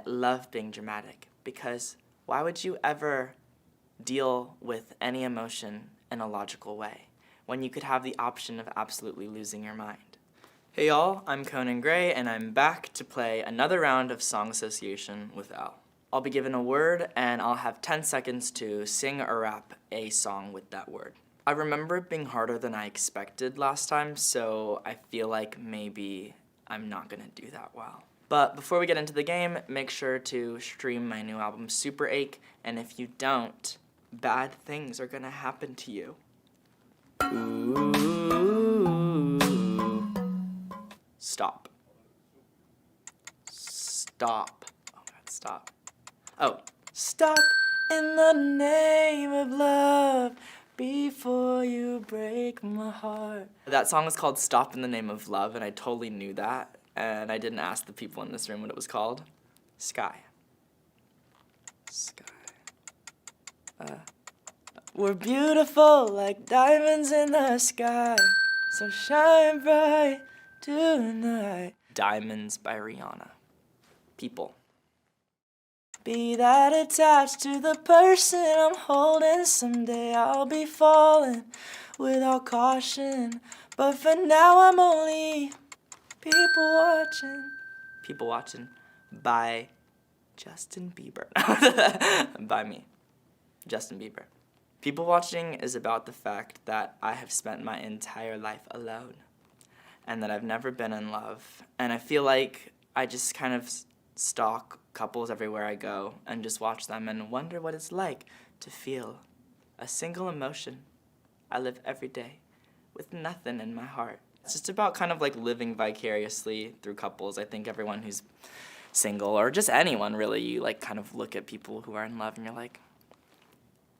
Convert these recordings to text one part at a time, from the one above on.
love being dramatic, because why would you ever deal with any emotion in a logical way when you could have the option of absolutely losing your mind? Hey y'all, I'm Conan Gray, and I'm back to play another round of song association with Al. I'll be given a word, and I'll have 10 seconds to sing or rap a song with that word. I remember it being harder than I expected last time, so I feel like maybe I'm not gonna do that well. But before we get into the game, make sure to stream my new album, Super Ache, and if you don't, bad things are gonna happen to you. Ooh. Stop. Stop. Oh God, stop. Oh, stop in the name of love before you break my heart. That song was called Stop in the Name of Love, and I totally knew that, and I didn't ask the people in this room what it was called. Sky. Sky. We're beautiful like diamonds in the sky, so shine bright tonight. Diamonds by Rihanna. People. Be that attached to the person I'm holding. Someday I'll be falling without caution, but for now I'm only people watching. People watching by Justin Bieber. By me, Justin Bieber. People watching is about the fact that I have spent my entire life alone and that I've never been in love, and I feel like I just kind of stalk couples everywhere I go and just watch them and wonder what it's like to feel a single emotion. I live every day with nothing in my heart. It's just about kind of like living vicariously through couples. I think everyone who's single, or just anyone really, you like kind of look at people who are in love and you're like,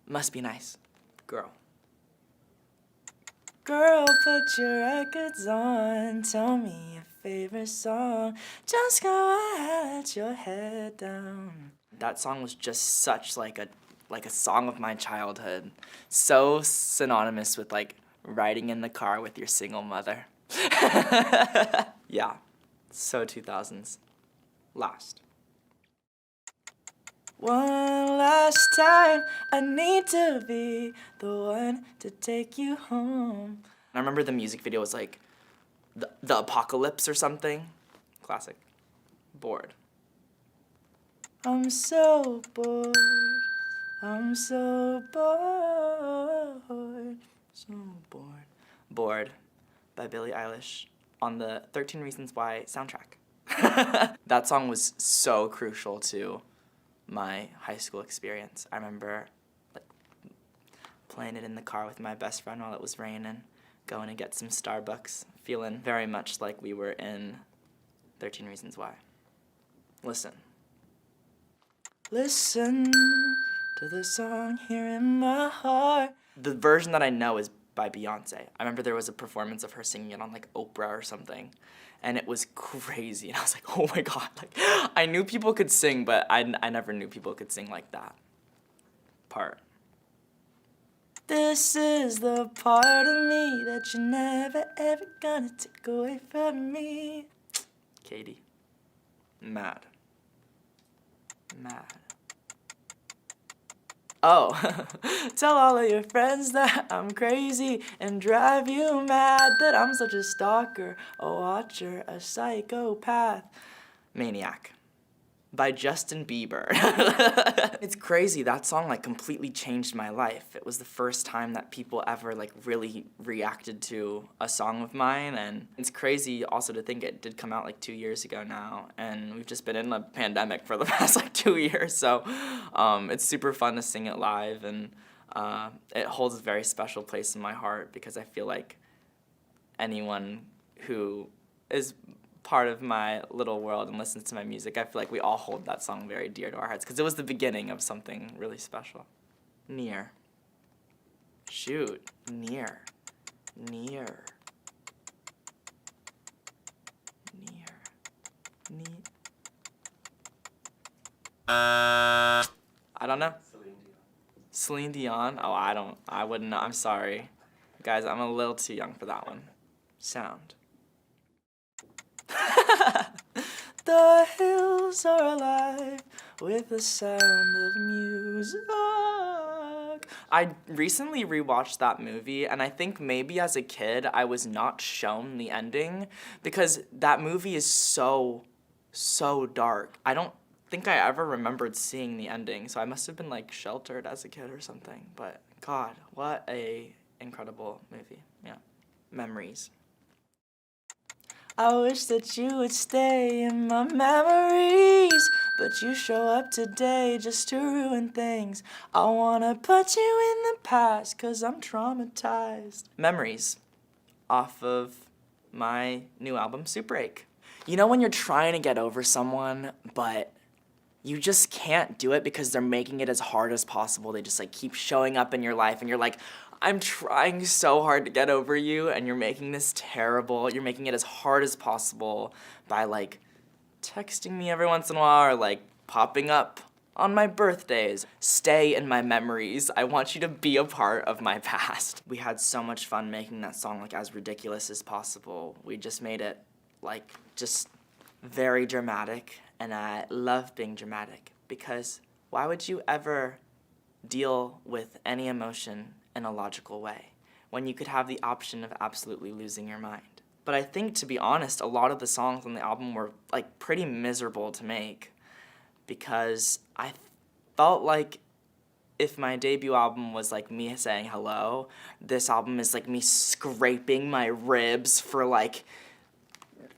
must be nice, girl. Girl, put your records on, tell me your favorite song, just go ahead, let your head down. That song was just such like a song of my childhood. So synonymous with like riding in the car with your single mother. Yeah, so 2000s. Last. One last time, I need to be the one to take you home. I remember the music video was like the apocalypse or something. Classic. Bored. I'm so bored. I'm so bored. So bored. Bored by Billie Eilish on the 13 Reasons Why soundtrack. That song was so crucial to my high school experience. I remember like playing it in the car with my best friend while it was raining, going to get some Starbucks, feeling very much like we were in 13 Reasons Why. Listen. Listen to the song here in my heart. The version that I know is by Beyoncé. I remember there was a performance of her singing it on like Oprah or something, and it was crazy, and I was like, oh my God, like, I knew people could sing, but I never knew people could sing like that part. This is the part of me that you're never ever gonna take away from me. Katie. Mad. Mad. Oh, tell all of your friends that I'm crazy and drive you mad, that I'm such a stalker, a watcher, a psychopath. Maniac. By Justin Bieber. It's crazy, that song like completely changed my life. It was the first time that people ever like really reacted to a song of mine, and it's crazy also to think it did come out like 2 years ago now, and we've just been in a pandemic for the past like 2 years, so it's super fun to sing it live, and it holds a very special place in my heart because I feel like anyone who is part of my little world and listens to my music, I feel like we all hold that song very dear to our hearts because it was the beginning of something really special. Near. Shoot. Near. Near. Near. Near. I don't know. Celine Dion? Oh, I wouldn't know. I'm sorry. Guys, I'm a little too young for that one. Sound. The hills are alive with the sound of music. I recently rewatched that movie, and I think maybe as a kid I was not shown the ending because that movie is so dark. I don't think I ever remembered seeing the ending, so I must have been like sheltered as a kid or something. But God, what a incredible movie. Yeah. Memories. I wish that you would stay in my memories, but you show up today just to ruin things. I wanna put you in the past, 'cause I'm traumatized. Memories off of my new album, Super Ache. You know when you're trying to get over someone, but you just can't do it because they're making it as hard as possible. They just like keep showing up in your life and you're like, I'm trying so hard to get over you and you're making this terrible. You're making it as hard as possible by like texting me every once in a while or like popping up on my birthdays. Stay in my memories. I want you to be a part of my past. We had so much fun making that song like as ridiculous as possible. We just made it like just very dramatic, and I love being dramatic because why would you ever deal with any emotion in a logical way when you could have the option of absolutely losing your mind? But I think, to be honest, a lot of the songs on the album were like pretty miserable to make because I felt like if my debut album was like me saying hello, this album is like me scraping my ribs for like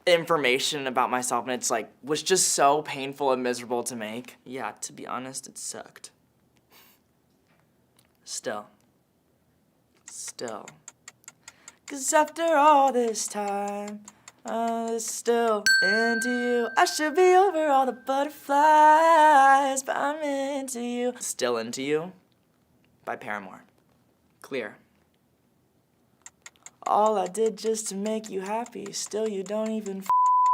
information about myself, and it's like was just so painful and miserable to make. Yeah, to be honest, it sucked. Still. 'Cause after all this time, I'm still into you. I should be over all the butterflies, but I'm into you. Still Into You by Paramore. Clear. All I did just to make you happy, still you don't even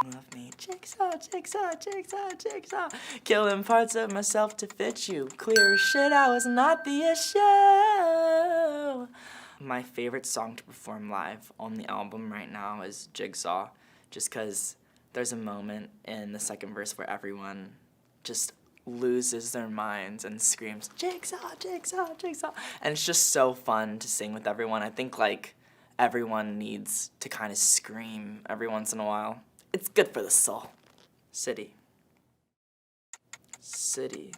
love me. Jigsaw, jigsaw, jigsaw, jigsaw. Killing parts of myself to fit you. Clear as shit, I was not the issue. My favorite song to perform live on the album right now is Jigsaw, just because there's a moment in the second verse where everyone just loses their minds and screams, Jigsaw, jigsaw, jigsaw. And it's just so fun to sing with everyone. I think like everyone needs to kind of scream every once in a while. It's good for the soul. City. City.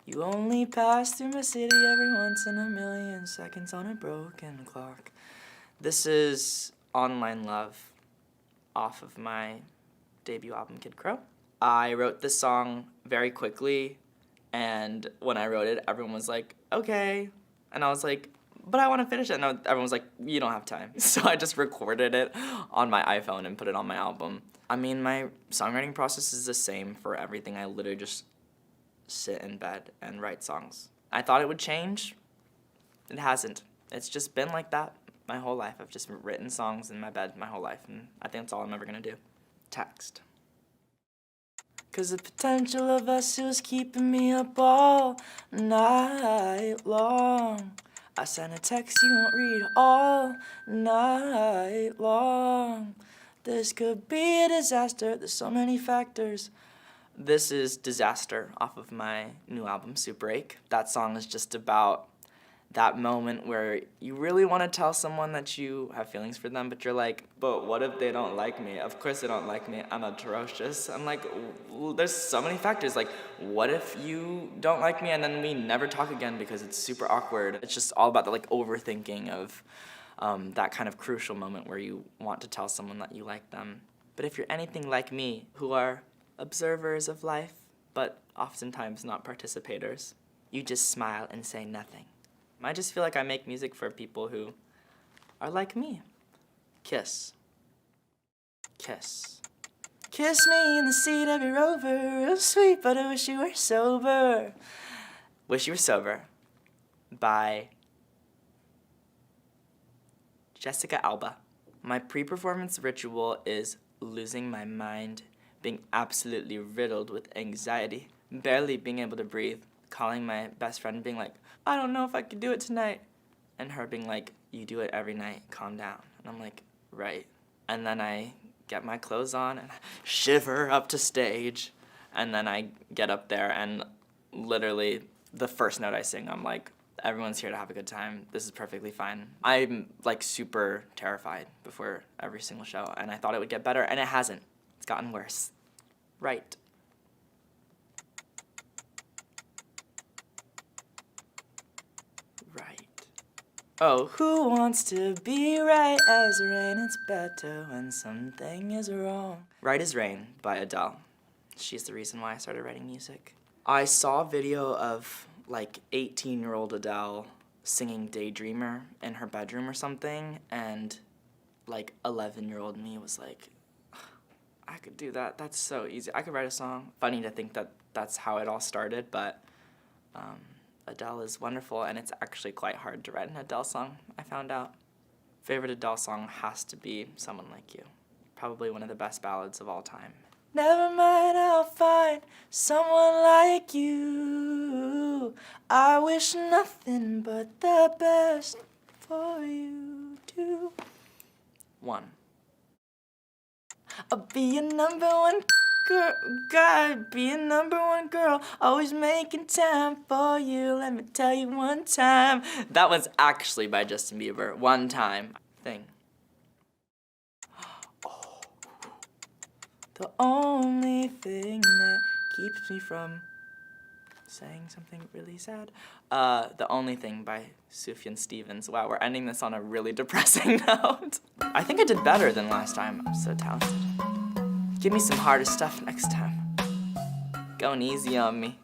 You only pass through my city every once in a million seconds on a broken clock. This is Online Love off of my debut album, Kid Crow. I wrote this song very quickly, and when I wrote it, everyone was like, okay. And I was like, but I want to finish it. And everyone was like, you don't have time. So I just recorded it on my iPhone and put it on my album. I mean, my songwriting process is the same for everything. I literally just sit in bed and write songs. I thought it would change. It hasn't. It's just been like that my whole life. I've just written songs in my bed my whole life, and I think that's all I'm ever gonna do. Text. 'Cause the potential of us was keeping me up all night long. I sent a text you won't read all night long. This could be a disaster, there's so many factors. This is Disaster off of my new album, Super Ache. That song is just about that moment where you really want to tell someone that you have feelings for them, but you're like, but what if they don't like me? Of course they don't like me. I'm atrocious. I'm like, there's so many factors. Like, what if you don't like me and then we never talk again because it's super awkward? It's just all about the like overthinking of that kind of crucial moment where you want to tell someone that you like them. But if you're anything like me, who are observers of life, but oftentimes not participators, you just smile and say nothing. I just feel like I make music for people who are like me. Kiss. Kiss. Kiss me in the seat of your Rover, real sweet, but I wish you were sober. Wish You Were Sober by Jessica Alba. My pre-performance ritual is losing my mind, being absolutely riddled with anxiety, barely being able to breathe, calling my best friend and being like, I don't know if I could do it tonight. And her being like, you do it every night, calm down. And I'm like, right. And then I get my clothes on and shiver up to stage. And then I get up there and literally the first note I sing, I'm like, everyone's here to have a good time. This is perfectly fine. I'm like super terrified before every single show, and I thought it would get better, and it hasn't. It's gotten worse. Right. Right. Oh, who wants to be right as rain? It's better when something is wrong. Right as Rain by Adele. She's the reason why I started writing music. I saw a video of like 18-year-old Adele singing Daydreamer in her bedroom or something, and like 11-year-old me was like, I could do that. That's so easy. I could write a song. Funny to think that that's how it all started, but Adele is wonderful, and it's actually quite hard to write an Adele song, I found out. Favorite Adele song has to be Someone Like You. Probably one of the best ballads of all time. Never mind, I'll find someone like you. I wish nothing but the best for you too. 1. I'll be your number one girl, God, be your number one girl, always making time for you, let me tell you one time. That was actually by Justin Bieber, One Time. Thing. Oh. The only thing that keeps me from saying something really sad. The Only Thing by Sufjan Stevens. Wow, we're ending this on a really depressing note. I think I did better than last time. I'm so talented. Give me some harder stuff next time. Going easy on me.